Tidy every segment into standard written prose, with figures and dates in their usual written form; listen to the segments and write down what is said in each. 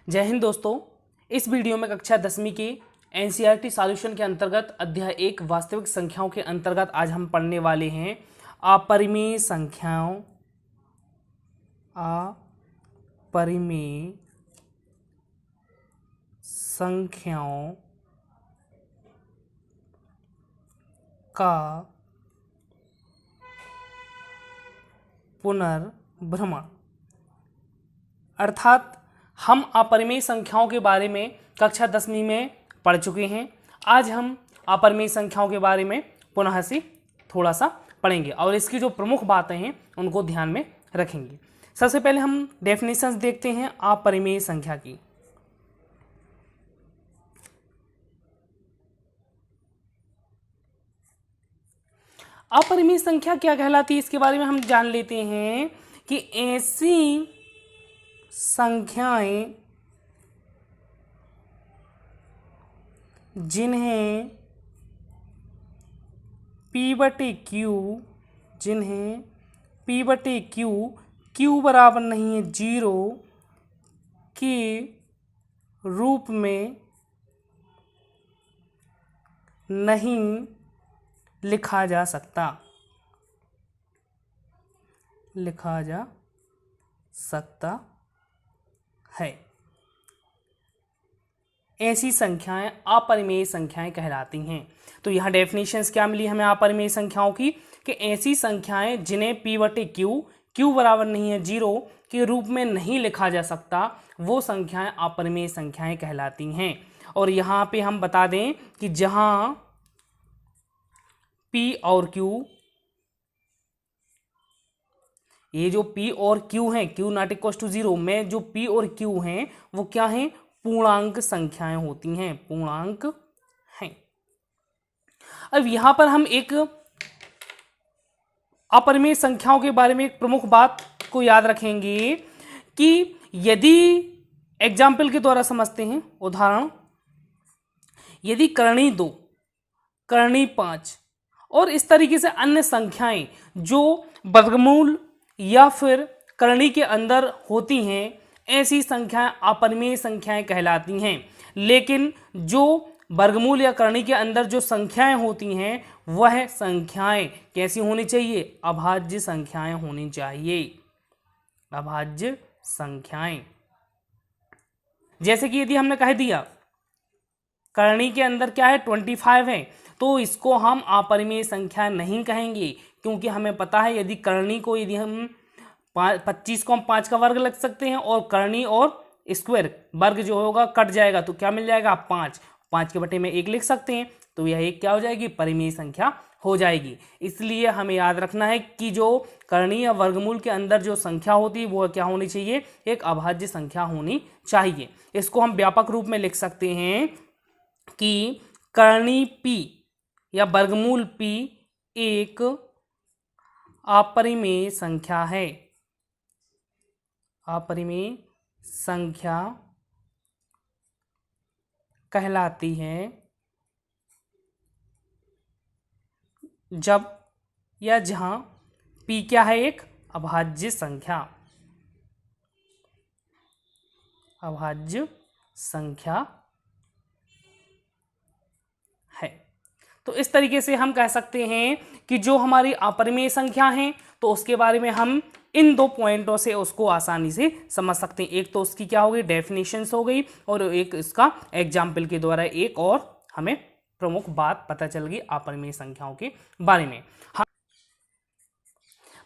जय हिंद दोस्तों। इस वीडियो में कक्षा 10वीं के एनसीईआरटी सॉल्यूशन के अंतर्गत अध्याय 1 वास्तविक संख्याओं के अंतर्गत आज हम पढ़ने वाले हैं अपरिमेय संख्याओं का पुनर्भ्रमण। अर्थात हम अपरिमेय संख्याओं के बारे में कक्षा 10वीं में पढ़ चुके हैं। आज हम अपरिमेय संख्याओं के बारे में पुनः से थोड़ा सा पढ़ेंगे और इसकी जो प्रमुख बातें हैं उनको ध्यान में रखेंगे। सबसे पहले हम डेफिनेशंस देखते हैं अपरिमेय संख्या की। अपरिमेय संख्या क्या कहलाती है इसके बारे में हम जान लेते हैं कि ऐसी संख्याएं जिन्हें P/Q बराबर नहीं है 0 के रूप में नहीं लिखा जा सकता है। ऐसी संख्याएं अपरिमेय संख्याएं कहलाती हैं। तो यहाँ डेफिनेशंस क्या मिली हमें अपरिमेय संख्याओं की कि ऐसी संख्याएं जिन्हें P/Q बराबर नहीं है 0 के रूप में नहीं लिखा जा सकता वो संख्याएं अपरिमेय संख्याएं कहलाती हैं। और यहाँ पे हम बता दें कि जहाँ P और Q, ये जो P और Q हैं, Q नॉट इक्वल टू 0 में जो P और Q हैं वो क्या हैं? पूर्णांक संख्याएं होती हैं, पूर्णांक हैं। अब यहां पर हम एक अपरिमेय संख्याओं के बारे में एक प्रमुख बात को याद रखेंगे कि यदि एग्जाम्पल के द्वारा समझते हैं, उदाहरण यदि करणी 2, करणी 5 और इस तरीके से अन्य संख्याएं जो वर्गमूल या फिर करणी के अंदर होती हैं, ऐसी संख्याएं अपरिमेय संख्याएं कहलाती हैं। लेकिन जो वर्गमूल या करणी के अंदर जो संख्याएं होती हैं वह संख्याएं कैसी होनी चाहिए? अभाज्य संख्याएं होनी चाहिए, अभाज्य संख्याएं। जैसे कि यदि हमने कह दिया करणी के अंदर क्या है 25 है तो इसको हम अपरिमेय संख्या नहीं कहेंगे, क्योंकि हमें पता है यदि करणी को यदि हम 25 को हम 5 का वर्ग लग सकते हैं और करणी और स्क्वायर वर्ग जो होगा कट जाएगा तो क्या मिल जाएगा? 5 के बटे में 1 लिख सकते हैं। तो यह एक क्या हो जाएगी? परिमेय संख्या हो जाएगी। इसलिए हमें याद रखना है कि जो करणी या वर्गमूल के अंदर जो संख्या होती है वो क्या होनी चाहिए? एक अभाज्य संख्या होनी चाहिए। इसको हम व्यापक रूप में लिख सकते हैं कि करणी P या वर्गमूल P एक अपरिमेय संख्या है, अपरिमेय संख्या कहलाती है जब या जहां P क्या है? एक अभाज्य संख्या, अभाज्य संख्या है। तो इस तरीके से हम कह सकते हैं कि जो हमारी अपरिमेय संख्या है तो उसके बारे में हम इन 2 पॉइंटों से उसको आसानी से समझ सकते हैं। एक तो उसकी क्या हो गई? डेफिनेशंस हो गई और एक इसका एग्जाम्पल के द्वारा एक और हमें प्रमुख बात पता चल गई अपरिमेय संख्याओं के बारे में।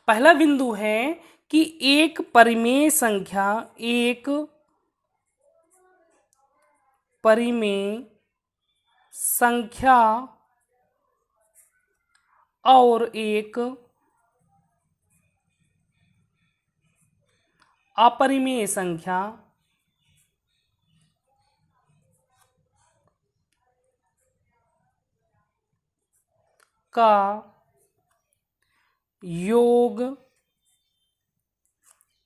पहला बिंदु है कि एक परिमेय संख्या, एक परिमेय संख्या और एक अपरिमेय संख्या का योग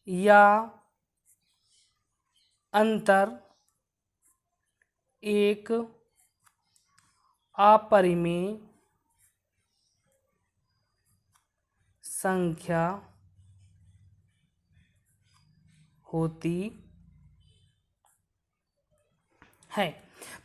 या अंतर एक अपरिमेय संख्या होती है।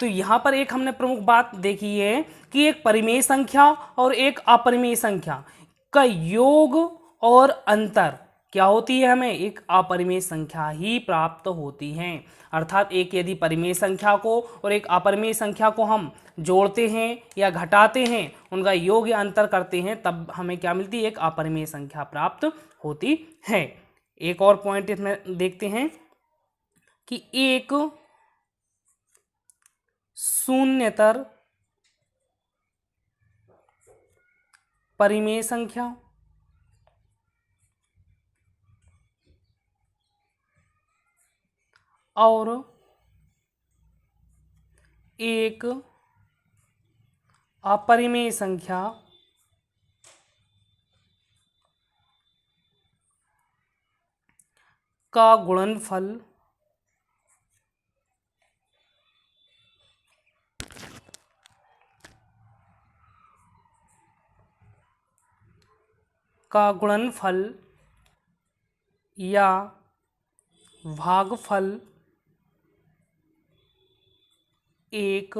तो यहाँ पर एक हमने प्रमुख बात देखी है कि एक परिमेय संख्या और एक अपरिमेय संख्या का योग और अंतर क्या होती है, हमें एक अपरिमेय संख्या ही प्राप्त होती है। अर्थात एक यदि परिमेय संख्या को और एक अपरिमेय संख्या को हम जोड़ते हैं या घटाते हैं, उनका योग या अंतर करते हैं, तब हमें क्या मिलती है, एक अपरिमेय संख्या प्राप्त होती है। एक और पॉइंट इसमें देखते हैं कि एक शून्यतर परिमेय संख्या और एक अपरिमेय संख्या का गुणनफल या भागफल एक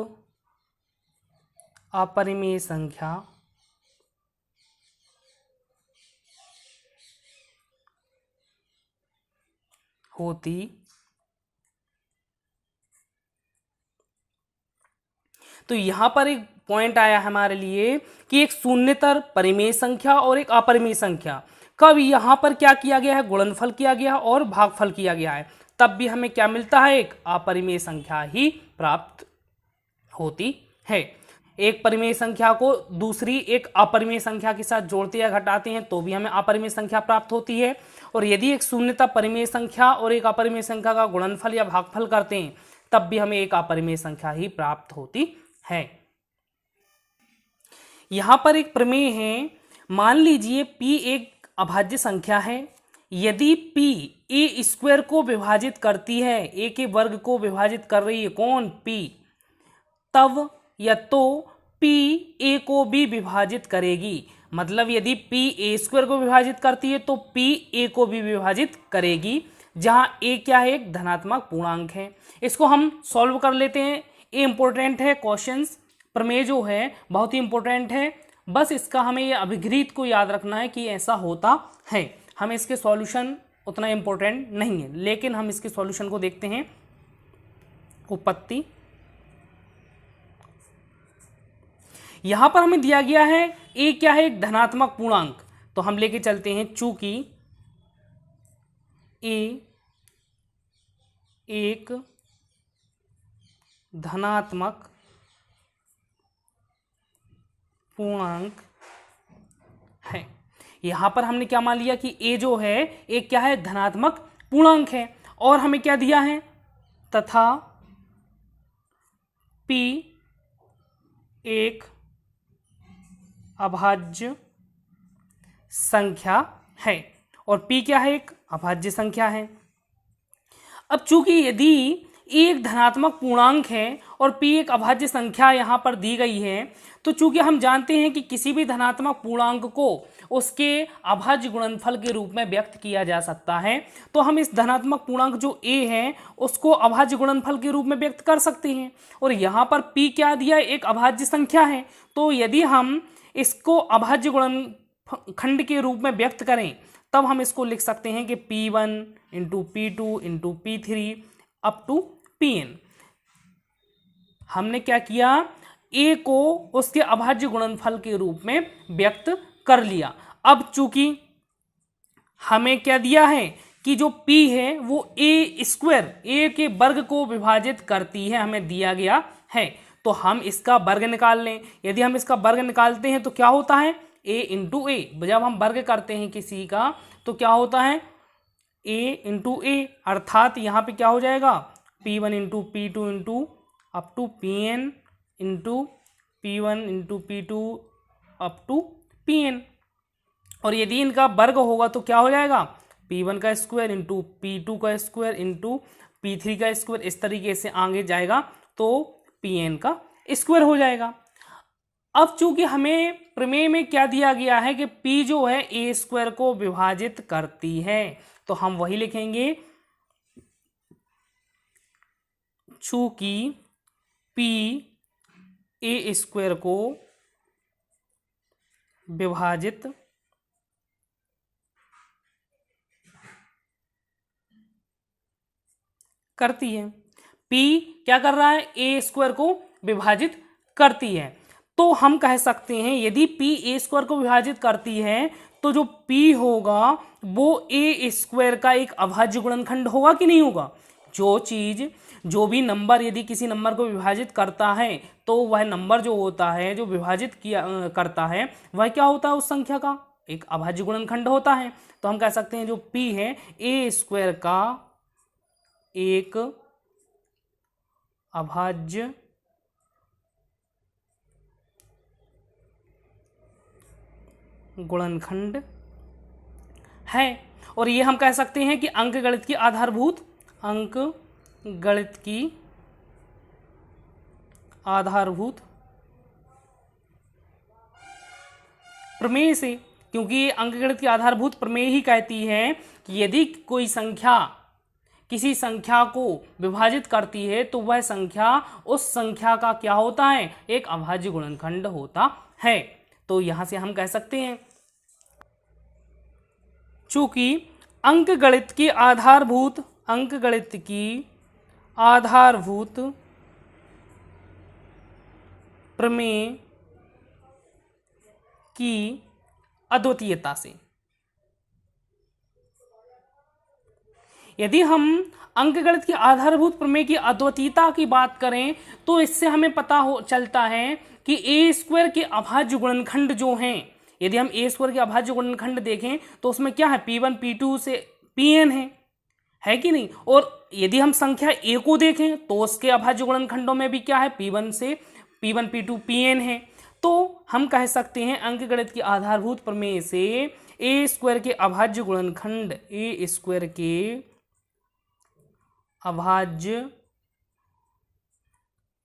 अपरिमेय संख्या होती तो यहां पर एक पॉइंट आया हमारे लिए कि एक शून्यतर परिमेय संख्या और एक अपरिमेय संख्या कब यहां पर क्या किया गया है, गुणनफल किया गया है और भागफल किया गया है, तब भी हमें क्या मिलता है, एक अपरिमेय संख्या ही प्राप्त होती है। एक परिमेय संख्या को दूसरी एक अपरिमेय संख्या के साथ जोड़ते या घटाते हैं तो भी हमें अपरिमेय संख्या प्राप्त होती है। और यदि एक शून्यता परिमेय संख्या और एक अपरिमेय संख्या का गुणनफल या भागफल करते हैं तब भी हमें एक अपरिमेय संख्या ही प्राप्त होती है। यहां पर एक प्रमेय है, मान लीजिए p एक अभाज्य संख्या है, यदि p a स्क्वायर को विभाजित करती है, a के वर्ग को विभाजित कर रही है, कौन, p, तब या तो p a को भी विभाजित करेगी। मतलब यदि p a स्क्वायर को विभाजित करती है तो p a को भी विभाजित करेगी, जहां a क्या है, एक धनात्मक पूर्णांक है। इसको हम सॉल्व कर लेते हैं। ये इंपॉर्टेंट है, क्वेश्चंस प्रमेय जो है बहुत ही इंपॉर्टेंट है। बस इसका हमें ये अभिगृहित को याद रखना है कि ऐसा होता है। हमें इसके सॉल्यूशन उतना इंपॉर्टेंट नहीं है, लेकिन हम इसके सॉल्यूशन को देखते हैं। उत्पत्ति, यहां पर हमें दिया गया है a क्या है, एक धनात्मक पूर्णांक, तो हम लेके चलते हैं चूंकि a एक धनात्मक पूर्णांक है। यहां पर हमने क्या मान लिया कि a जो है एक क्या है, धनात्मक पूर्णांक है, और हमें क्या दिया है, तथा p एक अभाज्य संख्या है, और p क्या है, एक अभाज्य संख्या है। अब चूंकि यदि एक धनात्मक पूर्णांक है और p एक अभाज्य संख्या यहां पर दी गई है, तो चूंकि हम जानते हैं कि किसी भी धनात्मक पूर्णांक को उसके अभाज्य गुणनफल के रूप में व्यक्त किया जा सकता है, तो हम इस धनात्मक पूर्णांक जो a है उसको अभाज्य गुणनफल के रूप में व्यक्त कर सकते हैं। और यहाँ पर p क्या दिया है, एक अभाज्य संख्या है, तो यदि हम इसको अभाज्य गुणनखंड के रूप में व्यक्त करें तब हम इसको लिख सकते हैं कि p1 into p2 into p3 up to pn। हमने क्या किया, a को उसके अभाज्य गुणनफल के रूप में व्यक्त कर लिया। अब चूंकि हमें क्या दिया है कि जो p है वो a स्क्वायर, a के वर्ग को विभाजित करती है, हमें दिया गया है, तो हम इसका वर्ग निकाल लें। यदि हम इसका वर्ग निकालते हैं तो क्या होता है, a इंटू ए। जब हम वर्ग करते हैं किसी का तो क्या होता है, a इंटू ए, अर्थात यहाँ पे क्या हो जाएगा, p1 into p2 into up to pn into p1 into p2 up to pn। और यदि इनका वर्ग होगा तो क्या हो जाएगा, p1 का स्क्वायर इंटू p2 का स्क्वायर इंटू p3 का स्क्वायर, इस तरीके से आगे जाएगा तो pn का स्क्वायर हो जाएगा। अब चूंकि हमें प्रमेय में क्या दिया गया है कि p जो है a स्क्वायर को विभाजित करती है, तो हम वही लिखेंगे, चूंकि पी ए स्क्वायर को विभाजित करती है। पी क्या कर रहा है, ए स्क्वायर को विभाजित करती है। तो हम कह सकते हैं यदि पी ए स्क्वायर को विभाजित करती है तो जो पी होगा वो ए स्क्वायर का एक अभाज्य गुणनखंड होगा कि नहीं होगा। जो चीज, जो भी नंबर यदि किसी नंबर को विभाजित करता है तो वह नंबर जो होता है, जो विभाजित किया करता है, वह क्या होता है, उस संख्या का एक अभाज्य गुणनखंड होता है। तो हम कह सकते हैं जो पी है ए स्क्वायर का एक अभाज्य गुणनखंड है। और ये हम कह सकते हैं कि अंकगणित की आधारभूत प्रमेय से, क्योंकि अंकगणित की आधारभूत प्रमेय ही कहती है कि यदि कोई संख्या किसी संख्या को विभाजित करती है तो वह संख्या उस संख्या का क्या होता है, एक अभाज्य गुणनखंड होता है। तो यहां से हम कह सकते हैं चूंकि अंकगणित की आधारभूत प्रमेय की अद्वितीयता से, यदि हम अंकगणित की आधारभूत प्रमेय की अद्वितीयता की बात करें तो इससे हमें पता चलता है कि ए स्क्वायर के अभाज्य गुणनखंड जो हैं, यदि हम ए स्क्वायर के अभाज्य गुणनखंड देखें तो उसमें क्या है, P1 P2 से Pn है कि नहीं। और यदि हम संख्या ए को देखें तो उसके अभाज्य गुणनखंडों में भी क्या है, P1 P2 Pn है। तो हम कह सकते हैं अंकगणित की आधारभूत प्रमेय से ए स्क्वायर के अभाज्य गुणनखंड, ए स्क्वायर के अभाज्य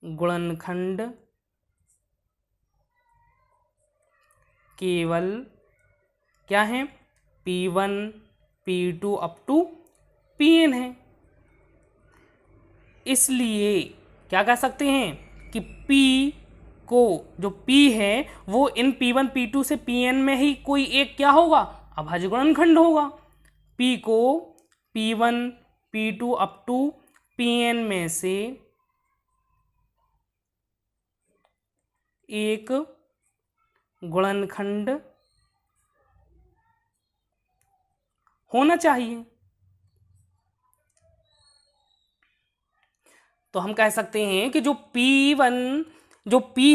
गुणनखंड केवल क्या है, P1 P2 up to Pn है। इसलिए क्या कह सकते हैं कि P को, जो P है वो इन P1 P2 से Pn में ही कोई एक क्या होगा, अभाज्य गुणनखंड होगा। P को P1 P2 up to Pn में से एक गुणनखंड होना चाहिए। तो हम कह सकते हैं कि जो P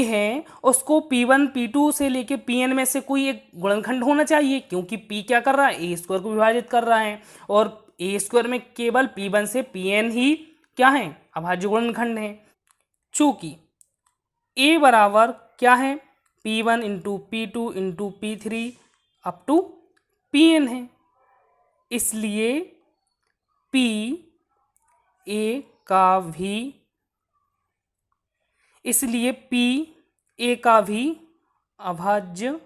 है उसको P1 P2 से लेके Pn में से कोई एक गुणनखंड होना चाहिए, क्योंकि P क्या कर रहा है, ए स्क्वायर को विभाजित कर रहा है और ए स्क्वायर में केवल P1 से Pn ही क्या है, अभाज्य गुणनखंड है। चूंकि A बराबर क्या है, P1 into P2 into P3 up to Pn है, इसलिए P A का भी अभाज्य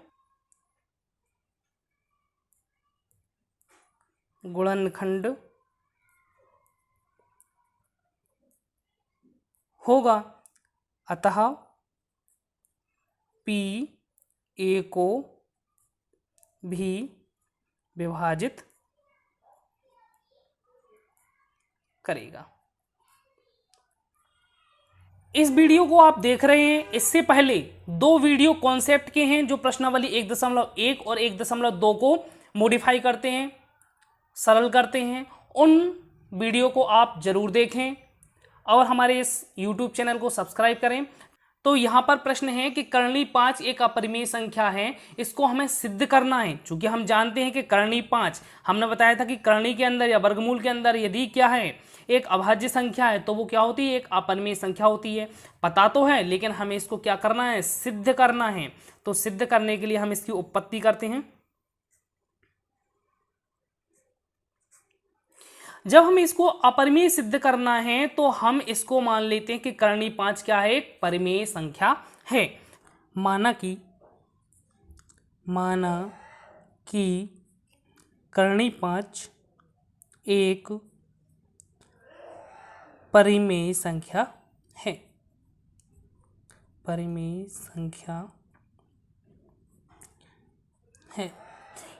गुणनखंड होगा। अतः P A को भी विभाजित करेगा। इस वीडियो को आप देख रहे हैं, इससे पहले दो वीडियो कॉन्सेप्ट के हैं जो प्रश्नावली 1.1 और 1.2 को मॉडिफाई करते हैं, सरल करते हैं। उन वीडियो को आप जरूर देखें और हमारे इस YouTube चैनल को सब्सक्राइब करें। तो यहाँ पर प्रश्न है कि कर्णी 5 एक अपरिमेय संख्या है, इसको हमें सिद्ध करना है। चूंकि हम जानते हैं कि कर्णी 5, हमने बताया था कि कर्णी के अंदर या वर्गमूल के अंदर यदि क्या है, एक अभाज्य संख्या है तो वो क्या होती है, एक अपरिमेय संख्या होती है। पता तो है, लेकिन हमें इसको क्या करना है, सिद्ध करना है। तो सिद्ध करने के लिए हम इसकी उत्पत्ति करते हैं। जब हम इसको अपरिमेय सिद्ध करना है तो हम इसको मान लेते हैं कि कर्णी 5 क्या है, एक परिमेय संख्या है। माना कि कर्णी 5 एक परिमेय संख्या है। परिमेय संख्या है।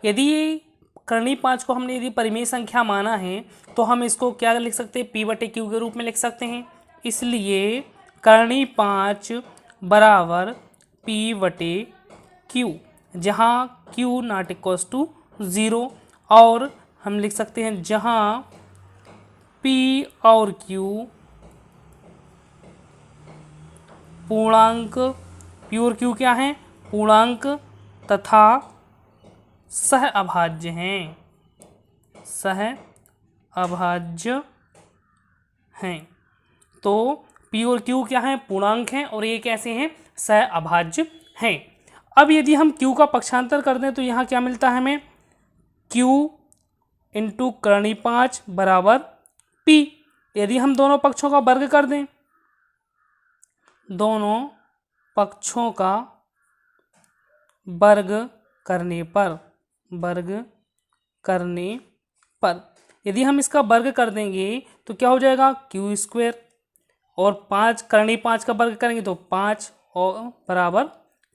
यदि ये करणीय 5 को हमने यदि परिमेय संख्या माना है तो हम इसको क्या लिख सकते हैं, p/q के रूप में लिख सकते हैं। इसलिए करणीय 5 बराबर p/q, जहाँ q नॉट इक्वल्स टू 0, और हम लिख सकते हैं जहाँ p और q पूर्णांक, p और q क्या हैं, पूर्णांक तथा सह अभाज्य हैं, सह अभाज्य हैं। तो p और q क्या हैं, पूर्णांक हैं, और ये कैसे हैं, सह अभाज्य हैं। अब यदि हम q का पक्षांतर कर दें तो यहाँ क्या मिलता है हमें, q इंटू करणीय 5 बराबर p। यदि हम दोनों पक्षों का वर्ग कर दें, दोनों पक्षों का वर्ग करने पर यदि हम इसका वर्ग कर देंगे तो क्या हो जाएगा, q², और 5 करणीय 5 का वर्ग करेंगे तो 5 और बराबर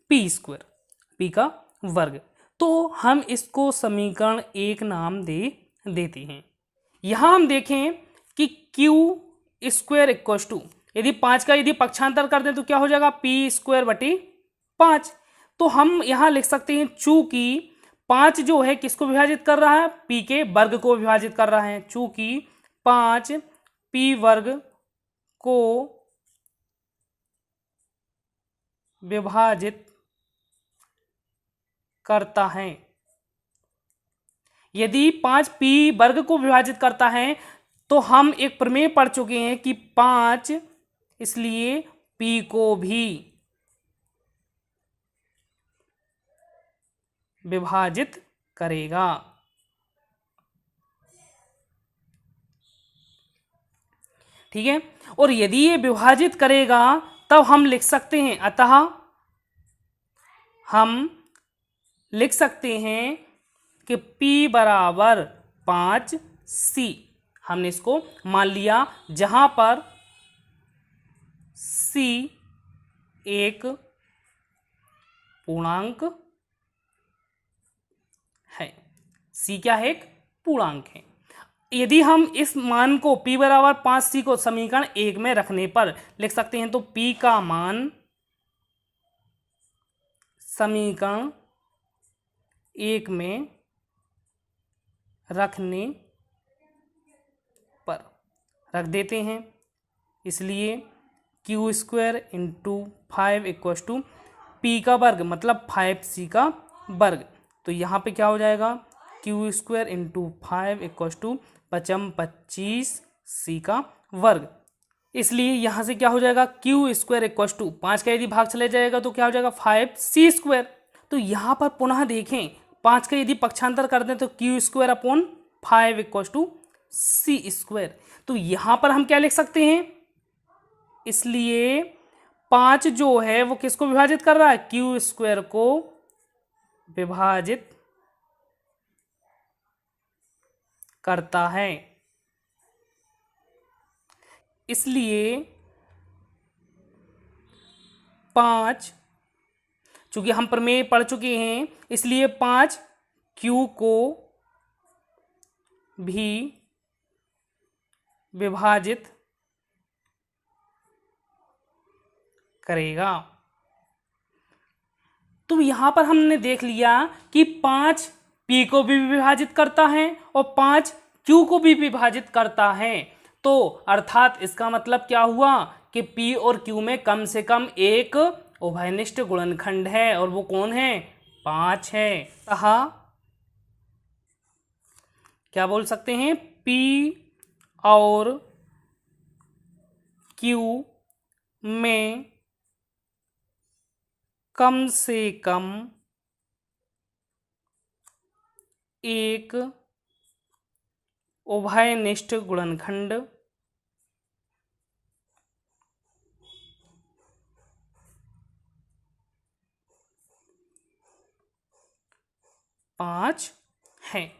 p², p का वर्ग। तो हम इसको समीकरण 1 नाम देते हैं। यहाँ हम देखें कि q² इक्वल्स टू, यदि 5 का यदि पक्षांतर कर दें तो क्या हो जाएगा, p²/5। तो हम यहाँ लिख सकते हैं चूंकि 5 जो है किसको विभाजित कर रहा है, p के वर्ग को विभाजित कर रहा है। चूंकि 5 p वर्ग को विभाजित करता है, यदि 5 p वर्ग को विभाजित करता है तो हम एक प्रमेय पढ़ चुके हैं कि 5 इसलिए p को भी विभाजित करेगा। ठीक है, और यदि ये विभाजित करेगा तब हम लिख सकते हैं, अतः हम लिख सकते हैं कि p बराबर 5c। हमने इसको मान लिया जहां पर c एक पूर्णांक है, c क्या है, एक पूर्णांक है। यदि हम इस मान को p बराबर 5c को समीकरण 1 में रखने पर लिख सकते हैं, तो p का मान समीकरण 1 में रखने पर रख देते हैं। इसलिए q² into 5 equals to p का वर्ग मतलब 5c का वर्ग। तो यहाँ पे क्या हो जाएगा, q² into 5 equals to 25c का वर्ग। इसलिए यहाँ से क्या हो जाएगा, q² इक्वल्स टू 5 का यदि भाग चले जाएगा तो क्या हो जाएगा, 5c²। तो यहाँ पर पुनः देखें, 5 का यदि पक्षांतर कर दें तो q²/5 इक्वल्स टू c²। तो यहाँ पर हम क्या लिख सकते हैं, इसलिए 5 जो है वो किसको विभाजित कर रहा है, q² को विभाजित करता है। इसलिए 5, चूंकि हम प्रमेय पढ़ चुके हैं, इसलिए 5 q को भी विभाजित करेगा। तो यहां पर हमने देख लिया कि 5 p को भी विभाजित करता है और 5 q को भी विभाजित करता है। तो अर्थात इसका मतलब क्या हुआ कि p और q में कम से कम एक उभयनिष्ठ गुणनखंड है, और वो कौन है, 5 है। अतः क्या बोल सकते हैं, p और q में कम से कम एक उभयनिष्ठ गुणनखंड 5 है।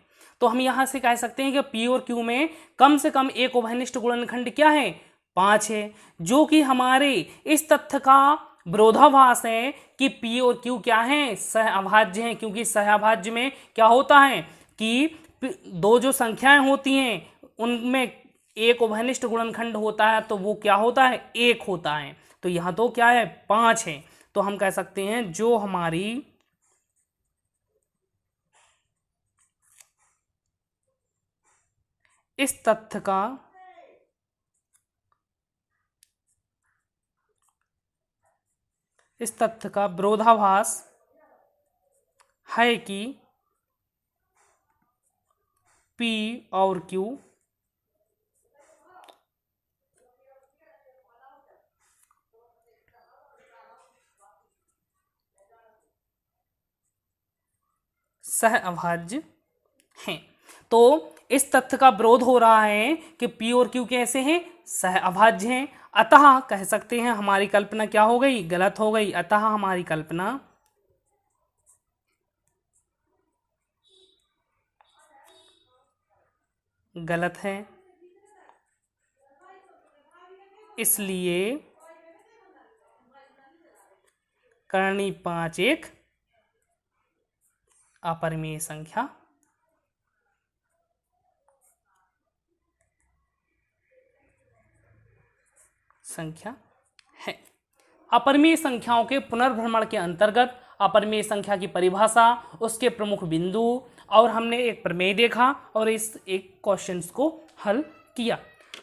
तो हम यहां से कह सकते हैं कि p और q में कम से कम एक उभयनिष्ठ गुणनखंड क्या है, 5 है, जो कि हमारे इस तथ्य का विरोधाभास है कि P और Q क्या है, सहअभाज्य हैं, क्योंकि सहअभाज्य में क्या होता है कि दो जो संख्याएं होती हैं उनमें एक उभयनिष्ठ गुणनखंड होता है, तो वो क्या होता है, एक होता है। तो यहाँ तो क्या है, 5 है। तो हम कह सकते हैं जो हमारी इस तथ्य का विरोधाभास है कि P और Q सहअभाज्य हैं। तो इस तथ्य का विरोध हो रहा है कि P और Q कैसे हैं, सहअभाज्य हैं। अतः कह सकते हैं हमारी कल्पना क्या हो गई, गलत हो गई। अतः हमारी कल्पना गलत है। इसलिए करणी 5 एक अपरिमेय संख्या है। अपरिमेय संख्याओं के पुनर्भ्रमण के अंतर्गत अपरिमेय संख्या की परिभाषा, उसके प्रमुख बिंदु, और हमने एक प्रमेय देखा और इस एक क्वेश्चंस को हल किया।